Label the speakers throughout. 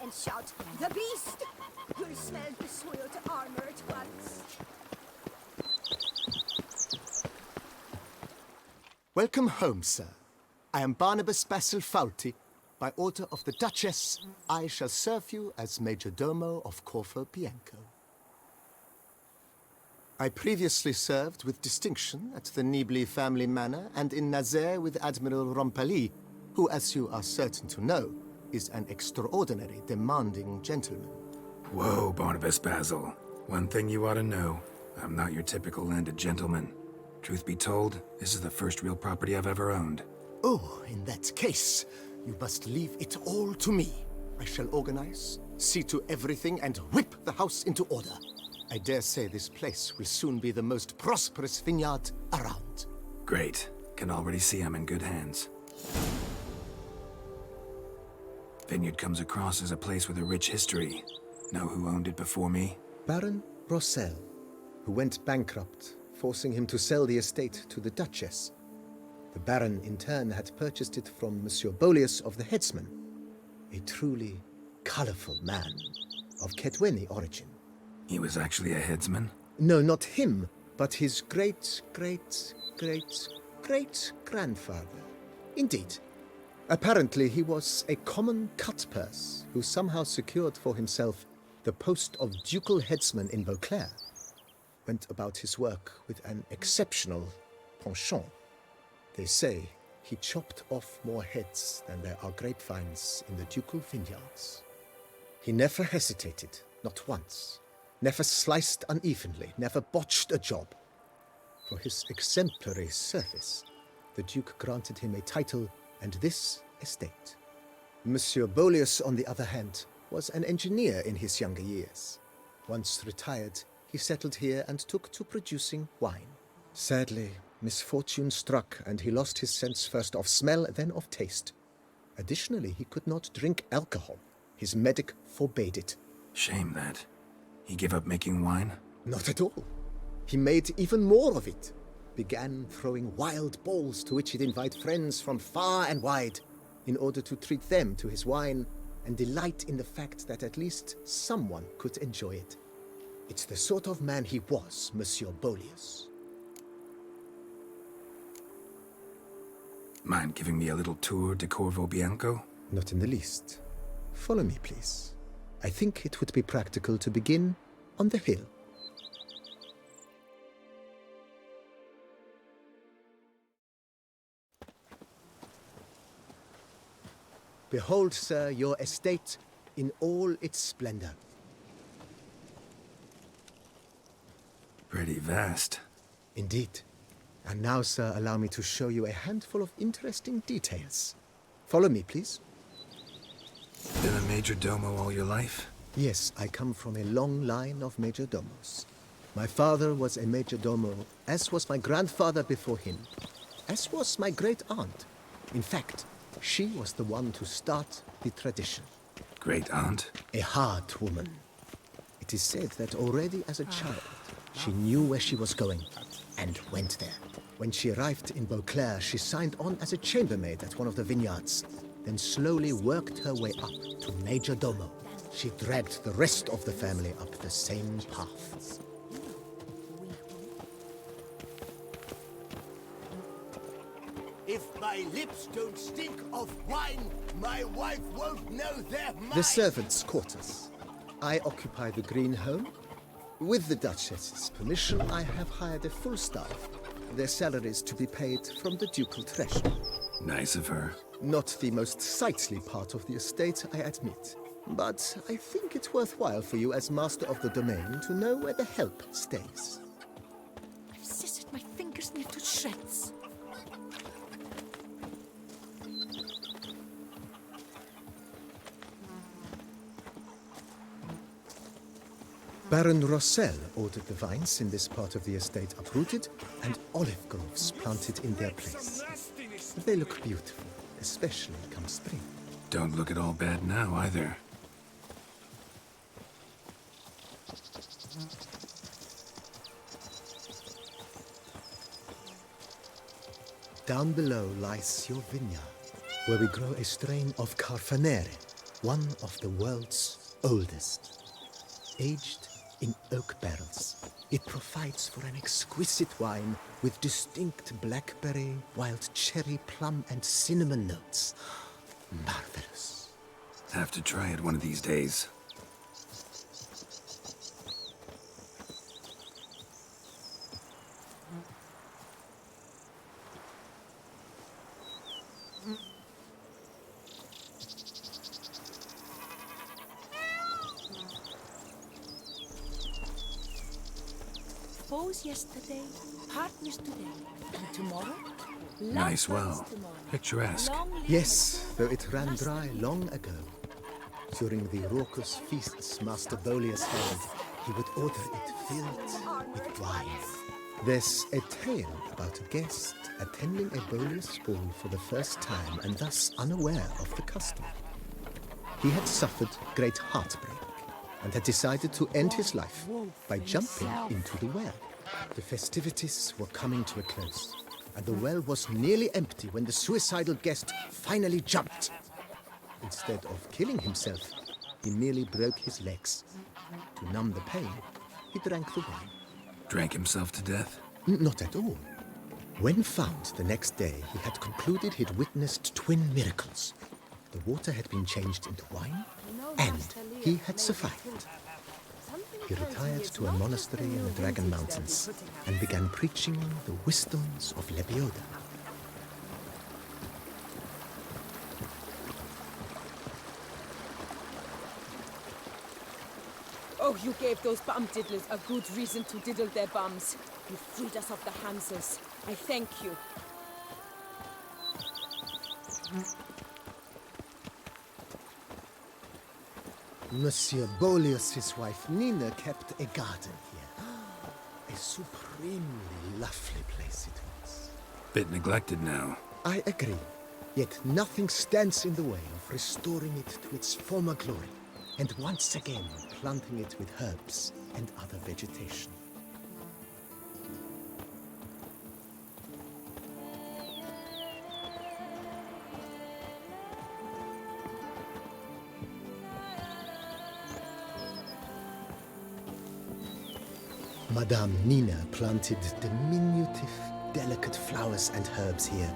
Speaker 1: and shout, "The beast!" You'll smell the soiled armor at once.
Speaker 2: Welcome home, sir. I am Barnabas-Basil Faulty. By order of the Duchess, I shall serve you as majordomo of Corvo Bianco. I previously served with distinction at the Nibley family manor and in Nazaire with Admiral Rompali, who, as you are certain to know, is an extraordinary demanding gentleman.
Speaker 3: Whoa, Barnabas-Basil. One thing you ought to know. I'm not your typical landed gentleman. Truth be told, this is the first real property I've ever owned.
Speaker 2: Oh, in that case, you must leave it all to me. I shall organize, see to everything, and whip the house into order. I dare say this place will soon be the most prosperous vineyard around.
Speaker 3: Great. Can already see I'm in good hands. Vineyard comes across as a place with a rich history. Know who owned it before me?
Speaker 2: Baron Rossel, who went bankrupt, forcing him to sell the estate to the Duchess. The Baron, in turn, had purchased it from Monsieur Bolius of the Headsman, a truly colorful man of Ketweni origin.
Speaker 3: He was actually a headsman?
Speaker 2: No, not him, but his great-great-great-great-grandfather. Indeed. Apparently, he was a common cutpurse who somehow secured for himself the post of ducal headsman in Beauclair. Went about his work with an exceptional penchant. They say he chopped off more heads than there are grapevines in the ducal vineyards. He never hesitated, not once. Never sliced unevenly, never botched a job. For his exemplary service, the Duke granted him a title and this estate. Monsieur Bolius, on the other hand, was an engineer in his younger years. Once retired, he settled here and took to producing wine. Sadly, misfortune struck and he lost his sense first of smell, then of taste. Additionally, he could not drink alcohol. His medic forbade it.
Speaker 3: Shame that. He gave up making wine?
Speaker 2: Not at all. He made even more of it. Began throwing wild balls to which he'd invite friends from far and wide in order to treat them to his wine and delight in the fact that at least someone could enjoy it. It's the sort of man he was, Monsieur Bolius.
Speaker 3: Mind giving me a little tour de Corvo Bianco?
Speaker 2: Not in the least. Follow me, please. I think it would be practical to begin on the hill. Behold, sir, your estate in all its splendor.
Speaker 3: Pretty vast.
Speaker 2: Indeed. And now, sir, allow me to show you a handful of interesting details. Follow me, please.
Speaker 3: Been a majordomo all your life?
Speaker 2: Yes, I come from a long line of majordomos. My father was a majordomo, as was my grandfather before him, as was my great-aunt. In fact, she was the one to start the tradition.
Speaker 3: Great-aunt?
Speaker 2: A hard woman. It is said that already as a child, she knew where she was going and went there. When she arrived in Beauclair, she signed on as a chambermaid at one of the vineyards, then slowly worked her way up to majordomo. She dragged the rest of the family up the same path.
Speaker 4: If my lips don't stink of wine, my wife won't know their mind.
Speaker 2: The servants' quarters. I occupy the green home. With the Duchess's permission, I have hired a full staff. Their salaries to be paid from the ducal treasury.
Speaker 3: Nice of her.
Speaker 2: Not the most sightly part of the estate, I admit. But I think it's worthwhile for you as master of the domain to know where the help stays.
Speaker 1: I've scissored my fingers near to shreds.
Speaker 2: Baron Rossel ordered the vines in this part of the estate uprooted and olive groves planted in their place. They look beautiful, especially come spring.
Speaker 3: Don't look at all bad now, either.
Speaker 2: Down below lies your vineyard, where we grow a strain of Carfanere, one of the world's oldest. Aged in oak barrels, it provides for an exquisite wine with distinct blackberry, wild cherry, plum, and cinnamon notes. Marvelous.
Speaker 3: Have to try it one of these days.
Speaker 5: Foes yesterday, partners today, and tomorrow?
Speaker 3: Nice well. Picturesque.
Speaker 2: Yes, though it ran dry long ago. During the raucous feasts Master Bolius held, he would order it filled with wine. There's a tale about a guest attending a Bolius ball for the first time and thus unaware of the custom. He had suffered great heartbreak and had decided to end his life by jumping into the well. The festivities were coming to a close, and the well was nearly empty when the suicidal guest finally jumped. Instead of killing himself, he merely broke his legs. To numb the pain, he drank the wine.
Speaker 3: Drank himself to death?
Speaker 2: Not at all. When found the next day, he had concluded he'd witnessed twin miracles. The water had been changed into wine, and he had survived. He retired to a monastery in the Dragon Mountains and began preaching the wisdoms of Lebioda.
Speaker 5: Oh, you gave those bum diddlers a good reason to diddle their bums. You freed us of the Hansers. I thank you.
Speaker 2: Monsieur Bolius' wife Nina kept a garden here. A supremely lovely place it was.
Speaker 3: Bit neglected now.
Speaker 2: I agree. Yet nothing stands in the way of restoring it to its former glory, and once again planting it with herbs and other vegetation. Madame Nina planted diminutive, delicate flowers and herbs here.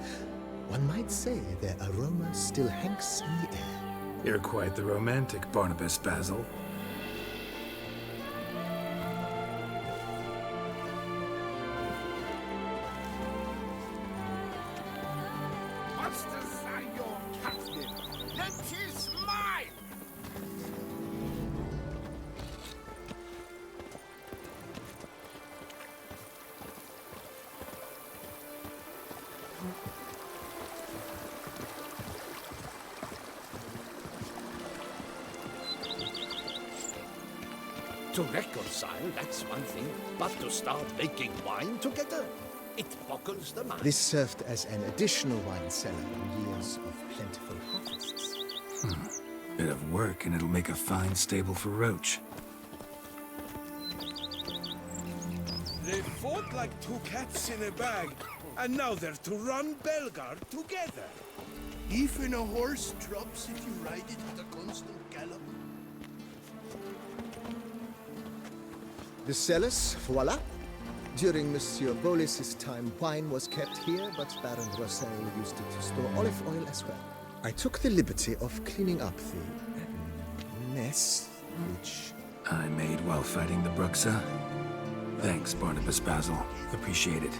Speaker 2: One might say their aroma still hangs in the air.
Speaker 3: You're quite the romantic, Barnabas-Basil.
Speaker 4: Master Zion captain, that is mine! To reconcile, that's one thing, but to start making wine together, it boggles the mind.
Speaker 2: This served as an additional wine cellar in years of plentiful harvests.
Speaker 3: Bit of work and it'll make a fine stable for Roach.
Speaker 6: They fought like two cats in a bag, and now they're to run Belgard together.
Speaker 4: Even a horse drops if you ride it at a constant gallop.
Speaker 2: The cellars, voila. During Monsieur Bolis's time, wine was kept here, but Baron Rossel used it to store olive oil as well. I took the liberty of cleaning up the mess, which...
Speaker 3: I made while fighting the Bruxa. Thanks, Barnabas-Basil. Appreciate it.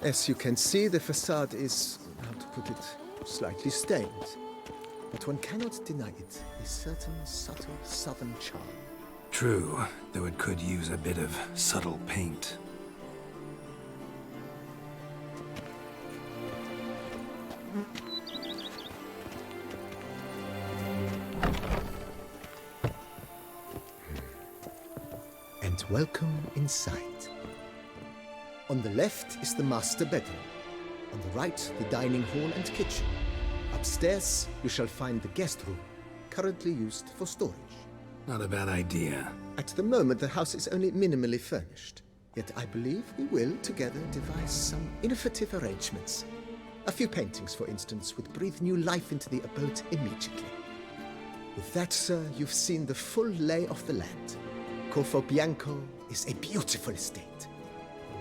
Speaker 2: As you can see, the facade is, how to put it, slightly stained. But one cannot deny it, a certain subtle southern charm.
Speaker 3: True, though it could use a bit of subtle paint.
Speaker 2: And welcome inside. On the left is the master bedroom. On the right, the dining hall and kitchen. Upstairs, you shall find the guest room, currently used for storage.
Speaker 3: Not a bad idea.
Speaker 2: At the moment, the house is only minimally furnished. Yet I believe we will, together, devise some innovative arrangements. A few paintings, for instance, would breathe new life into the abode immediately. With that, sir, you've seen the full lay of the land. Corvo Bianco is a beautiful estate.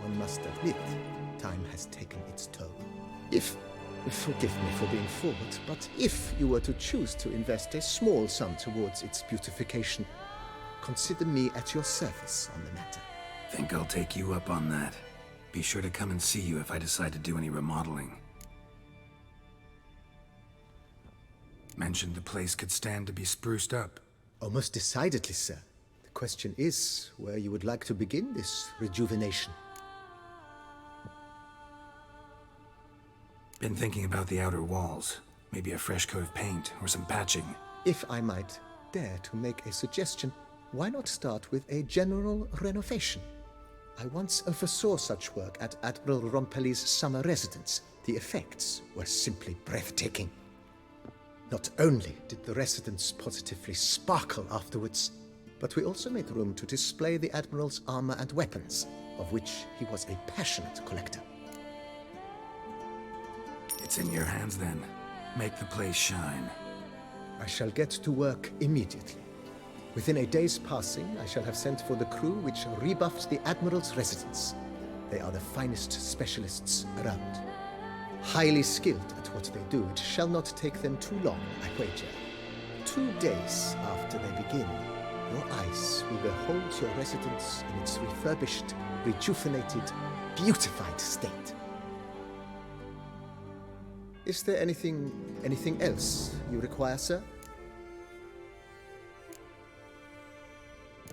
Speaker 2: One must admit, time has taken its toll. Forgive me for being forward, but if you were to choose to invest a small sum towards its beautification, consider me at your service on the matter.
Speaker 3: Think I'll take you up on that. Be sure to come and see you if I decide to do any remodeling. Mentioned the place could stand to be spruced up.
Speaker 2: Oh, most decidedly, sir. The question is where you would like to begin this rejuvenation.
Speaker 3: Been thinking about the outer walls. Maybe a fresh coat of paint or some patching.
Speaker 2: If I might dare to make a suggestion, why not start with a general renovation? I once oversaw such work at Admiral Rompelli's summer residence. The effects were simply breathtaking. Not only did the residence positively sparkle afterwards, but we also made room to display the Admiral's armor and weapons, of which he was a passionate collector.
Speaker 3: It's in your hands then. Make the place shine.
Speaker 2: I shall get to work immediately. Within a day's passing, I shall have sent for the crew which rebuffed the Admiral's residence. They are the finest specialists around. Highly skilled at what they do, it shall not take them too long, I wager. 2 days after they begin, your eyes will behold your residence in its refurbished, rejuvenated, beautified state. Is there anything else you require, sir?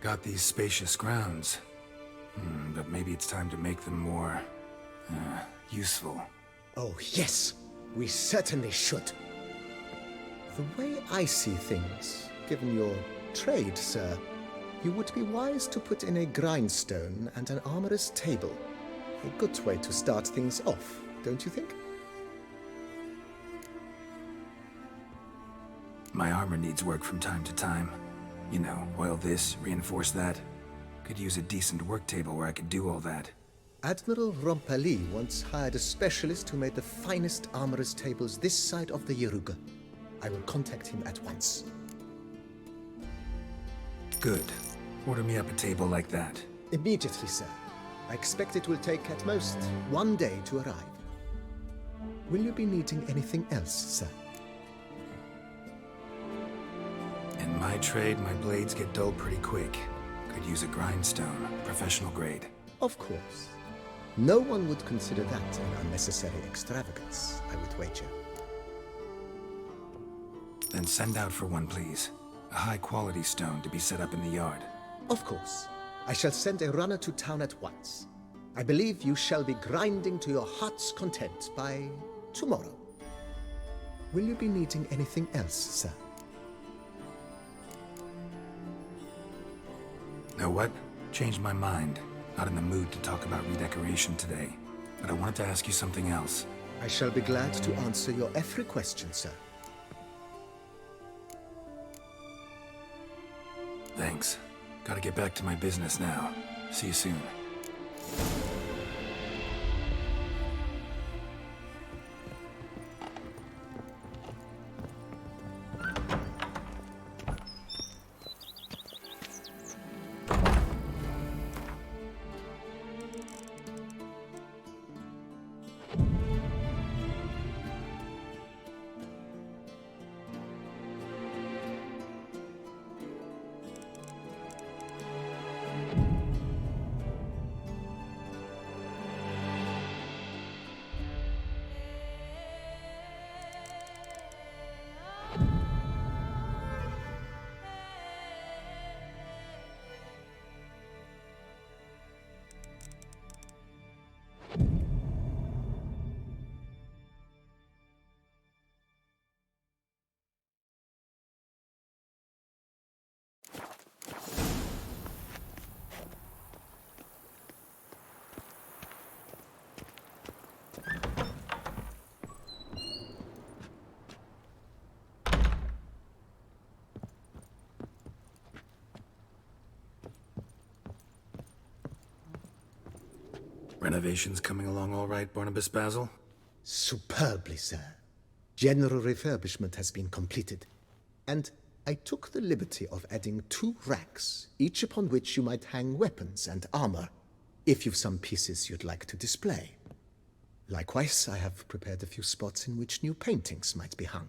Speaker 3: Got these spacious grounds. But maybe it's time to make them more... useful.
Speaker 2: Oh, yes. We certainly should. The way I see things, given your trade, sir, you would be wise to put in a grindstone and an armorer's table. A good way to start things off, don't you think?
Speaker 3: My armor needs work from time to time. You know, oil this, reinforce that. Could use a decent work table where I could do all that.
Speaker 2: Admiral Rompelli once hired a specialist who made the finest armorer's tables this side of the Yaruga. I will contact him at once.
Speaker 3: Good. Order me up a table like that.
Speaker 2: Immediately, sir. I expect it will take at most 1 day to arrive. Will you be needing anything else, sir?
Speaker 3: In my trade, my blades get dull pretty quick. Could use a grindstone, professional grade.
Speaker 2: Of course. No one would consider that an unnecessary extravagance, I would wager.
Speaker 3: Then send out for one, please. A high-quality stone to be set up in the yard.
Speaker 2: Of course. I shall send a runner to town at once. I believe you shall be grinding to your heart's content by tomorrow. Will you be needing anything else, sir?
Speaker 3: Know what? Changed my mind. Not in the mood to talk about redecoration today. But I wanted to ask you something else.
Speaker 2: I shall be glad to answer your every question, sir.
Speaker 3: Thanks. Gotta get back to my business now. See you soon. Renovations coming along all right, Barnabas-Basil?
Speaker 2: Superbly, sir. General refurbishment has been completed, and I took the liberty of adding 2 racks, each upon which you might hang weapons and armor, if you've some pieces you'd like to display. Likewise, I have prepared a few spots in which new paintings might be hung.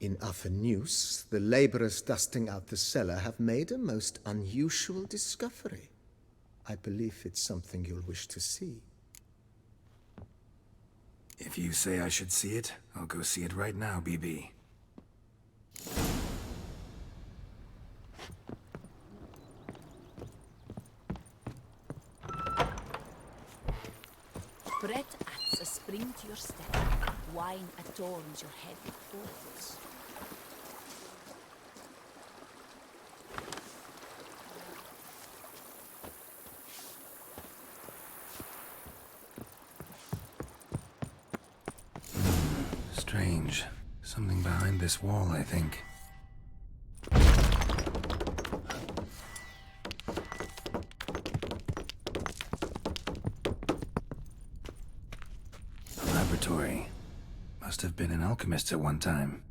Speaker 2: In other news, the laborers dusting out the cellar have made a most unusual discovery. I believe it's something you'll wish to see.
Speaker 3: If you say I should see it, I'll go see it right now, BB.
Speaker 7: Bread adds a spring to your step. Wine adorns your head with thoughts.
Speaker 3: Strange. Something behind this wall, I think. A laboratory. Must have been an alchemist at one time.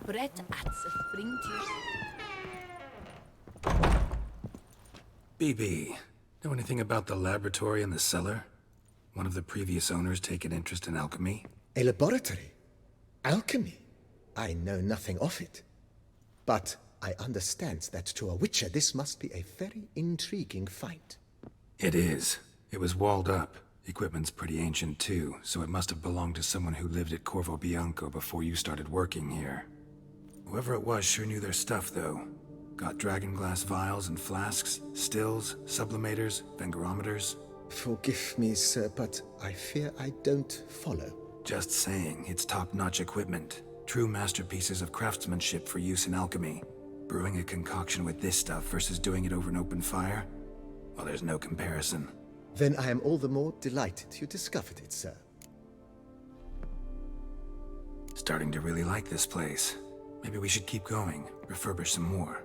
Speaker 7: Bread adds a spring to your...
Speaker 3: BB, know anything about the laboratory in the cellar? One of the previous owners take an interest in alchemy?
Speaker 2: A laboratory? Alchemy? I know nothing of it. But I understand that to a witcher this must be a very intriguing find.
Speaker 3: It is. It was walled up. Equipment's pretty ancient too, so it must have belonged to someone who lived at Corvo Bianco before you started working here. Whoever it was sure knew their stuff, though. Got dragon glass vials and flasks, stills, sublimators, vengerometers.
Speaker 2: Forgive me, sir, but I fear I don't follow.
Speaker 3: Just saying, it's top-notch equipment. True masterpieces of craftsmanship for use in alchemy. Brewing a concoction with this stuff versus doing it over an open fire? Well, there's no comparison.
Speaker 2: Then I am all the more delighted you discovered it, sir.
Speaker 3: Starting to really like this place. Maybe we should keep going, refurbish some more.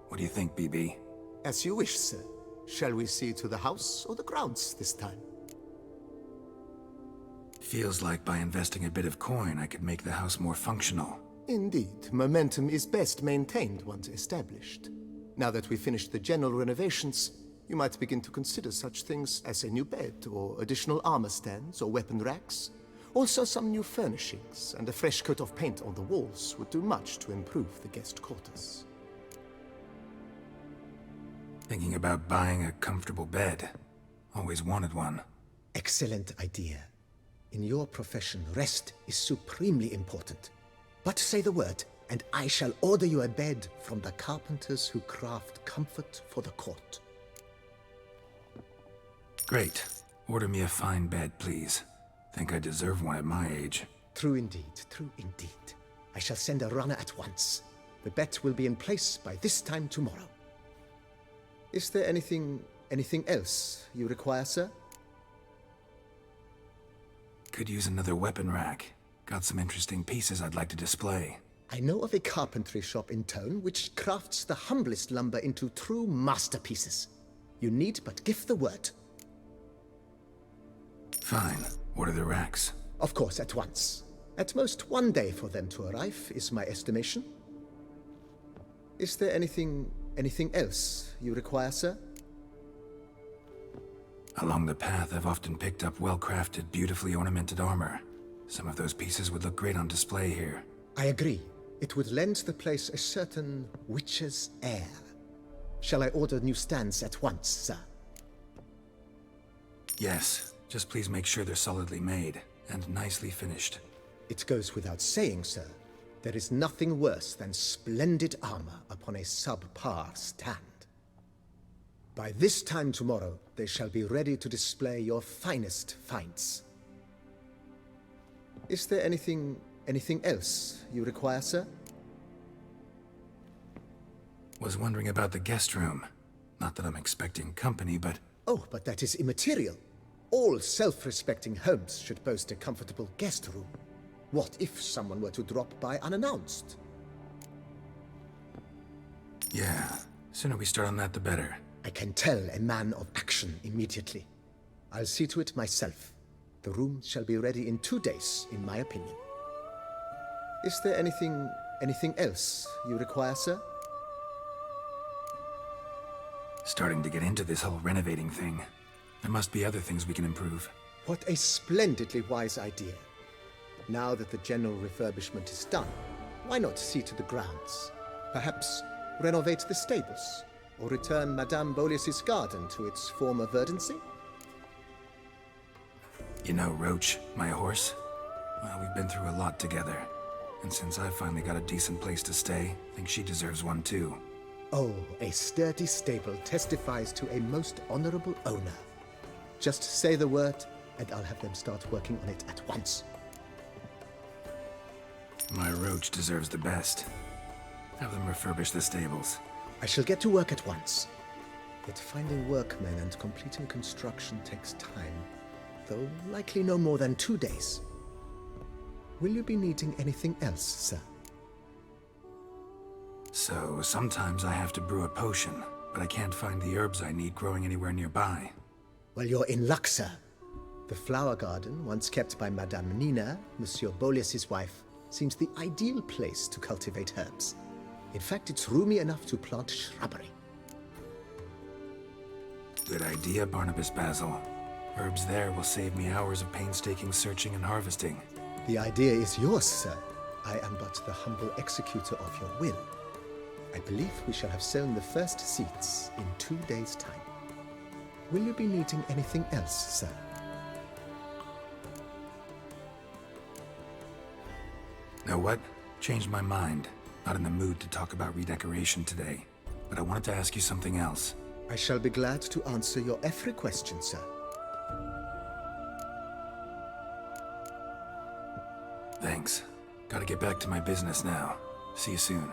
Speaker 3: What do you think, BB?
Speaker 2: As you wish, sir. Shall we see to the house or the grounds this time?
Speaker 3: Feels like by investing a bit of coin, I could make the house more functional.
Speaker 2: Indeed, momentum is best maintained once established. Now that we've finished the general renovations, you might begin to consider such things as a new bed, or additional armor stands, or weapon racks. Also, some new furnishings and a fresh coat of paint on the walls would do much to improve the guest quarters.
Speaker 3: Thinking about buying a comfortable bed. Always wanted one.
Speaker 2: Excellent idea. In your profession, rest is supremely important. But say the word, and I shall order you a bed from the carpenters who craft comfort for the court.
Speaker 3: Great. Order me a fine bed, please. Think I deserve one at my age.
Speaker 2: True indeed, true indeed. I shall send a runner at once. The bet will be in place by this time tomorrow. Is there anything else you require, sir?
Speaker 3: Could use another weapon rack. Got some interesting pieces I'd like to display.
Speaker 2: I know of a carpentry shop in town which crafts the humblest lumber into true masterpieces. You need but give the word.
Speaker 3: Fine. Order the racks.
Speaker 2: Of course, at once. At most 1 day for them to arrive, is my estimation. Is there anything else you require, sir?
Speaker 3: Along the path, I've often picked up well-crafted, beautifully ornamented armor. Some of those pieces would look great on display here.
Speaker 2: I agree. It would lend the place a certain witch's air. Shall I order new stands at once, sir?
Speaker 3: Yes. Just please make sure they're solidly made and nicely finished.
Speaker 2: It goes without saying, sir. There is nothing worse than splendid armor upon a subpar stand. By this time tomorrow, they shall be ready to display your finest finds. Is there anything else you require, sir?
Speaker 3: Was wondering about the guest room. Not that I'm expecting company, but...
Speaker 2: Oh, but that is immaterial. All self-respecting homes should boast a comfortable guest room. What if someone were to drop by unannounced?
Speaker 3: Yeah, sooner we start on that the better.
Speaker 2: I can tell a man of action immediately. I'll see to it myself. The room shall be ready in 2 days, in my opinion. Is there anything else you require, sir?
Speaker 3: Starting to get into this whole renovating thing. There must be other things we can improve.
Speaker 2: What a splendidly wise idea. Now that the general refurbishment is done, why not see to the grounds? Perhaps renovate the stables, or return Madame Beauclair's garden to its former verdancy?
Speaker 3: You know Roach, my horse? Well, we've been through a lot together. And since I finally got a decent place to stay, I think she deserves one too.
Speaker 2: Oh, a sturdy stable testifies to a most honorable owner. Just say the word, and I'll have them start working on it at once.
Speaker 3: My Roach deserves the best. Have them refurbish the stables.
Speaker 2: I shall get to work at once. Yet finding workmen and completing construction takes time, though likely no more than 2 days. Will you be needing anything else, sir?
Speaker 3: So, sometimes I have to brew a potion, but I can't find the herbs I need growing anywhere nearby.
Speaker 2: Well, you're in luck, sir. The flower garden, once kept by Madame Nina, Monsieur Beauclair's wife, seems the ideal place to cultivate herbs. In fact, it's roomy enough to plant shrubbery.
Speaker 3: Good idea, Barnabas-Basil. Herbs there will save me hours of painstaking searching and harvesting.
Speaker 2: The idea is yours, sir. I am but the humble executor of your will. I believe we shall have sown the first seeds in 2 days' time. Will you be needing anything else, sir?
Speaker 3: Know what? Changed my mind. Not in the mood to talk about redecoration today. But I wanted to ask you something else.
Speaker 2: I shall be glad to answer your every question, sir.
Speaker 3: Thanks. Gotta get back to my business now. See you soon.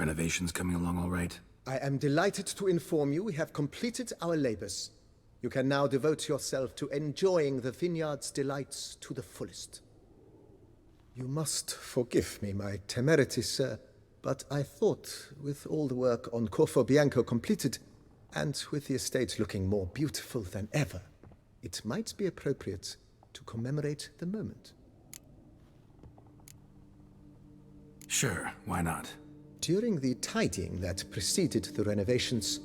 Speaker 3: Renovations coming along all right?
Speaker 2: I am delighted to inform you we have completed our labors. You can now devote yourself to enjoying the vineyard's delights to the fullest. You must forgive me my temerity, sir, but I thought, with all the work on Corvo Bianco completed, and with the estate looking more beautiful than ever, it might be appropriate to commemorate the moment.
Speaker 3: Sure, why not?
Speaker 2: During the tidying that preceded the renovations,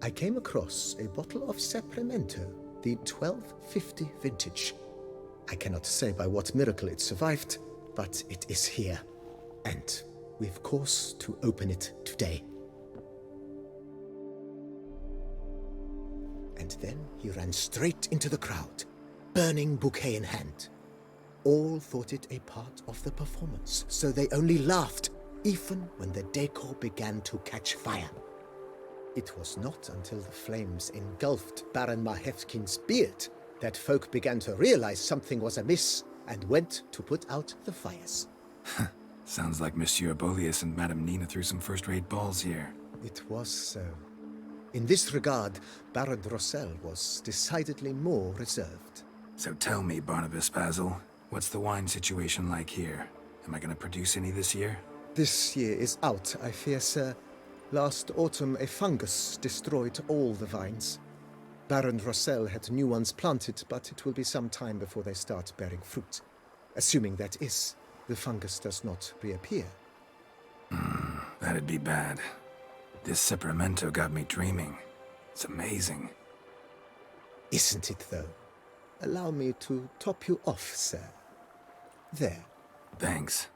Speaker 2: I came across a bottle of Sapramento, the 1250 vintage. I cannot say by what miracle it survived, but it is here, and we've cause to open it today. And then he ran straight into the crowd, burning bouquet in hand. All thought it a part of the performance, so they only laughed, even when the decor began to catch fire. It was not until the flames engulfed Baron Mahevkin's beard that folk began to realize something was amiss and went to put out the fires.
Speaker 3: Sounds like Monsieur Bolius and Madame Nina threw some first-rate balls here.
Speaker 2: It was so. In this regard, Baron Rossel was decidedly more reserved.
Speaker 3: So tell me, Barnabas-Basil, what's the wine situation like here? Am I going to produce any this year?
Speaker 2: This year is out, I fear, sir. Last autumn, a fungus destroyed all the vines. Baron Rossel had new ones planted, but it will be some time before they start bearing fruit. Assuming that is, the fungus does not reappear.
Speaker 3: That'd be bad. This Sapramento got me dreaming. It's amazing.
Speaker 2: Isn't it, though? Allow me to top you off, sir. There.
Speaker 3: Thanks.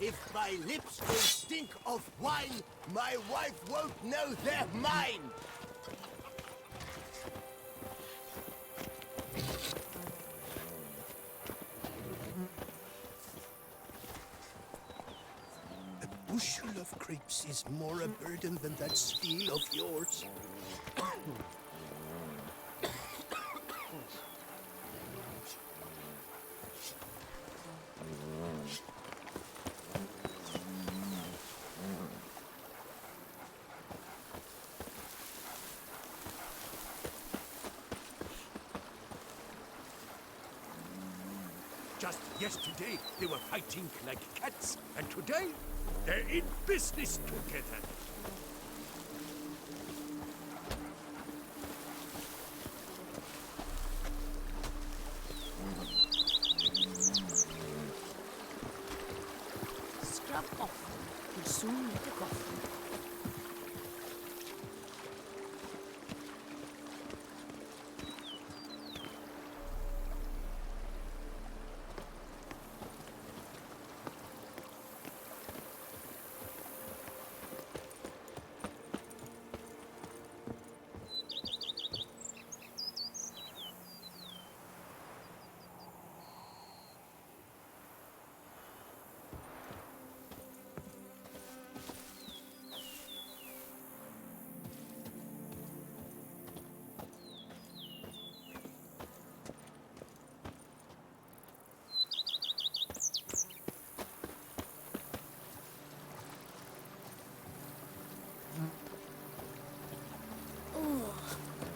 Speaker 4: If my lips don't stink of wine, my wife won't know they're mine. A bushel of grapes is more a burden than that steel of yours.
Speaker 6: Just yesterday, they were fighting like cats, and today, they're in business together.
Speaker 7: Scrub off. You'll soon make a coffin.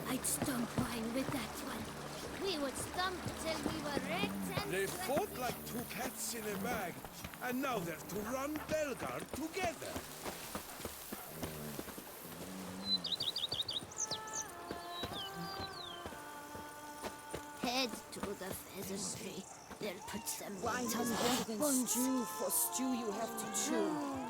Speaker 8: I'd stomp wine with that one. We would stomp till we were wrecked and...
Speaker 6: They fought like two cats in a bag, and now they're to run Belgard together.
Speaker 8: Head to the pheasantry. They'll put some
Speaker 5: Wine
Speaker 8: meat
Speaker 5: is
Speaker 8: on
Speaker 5: better
Speaker 8: their
Speaker 5: than
Speaker 8: bones.
Speaker 5: stew. For stew you have to chew.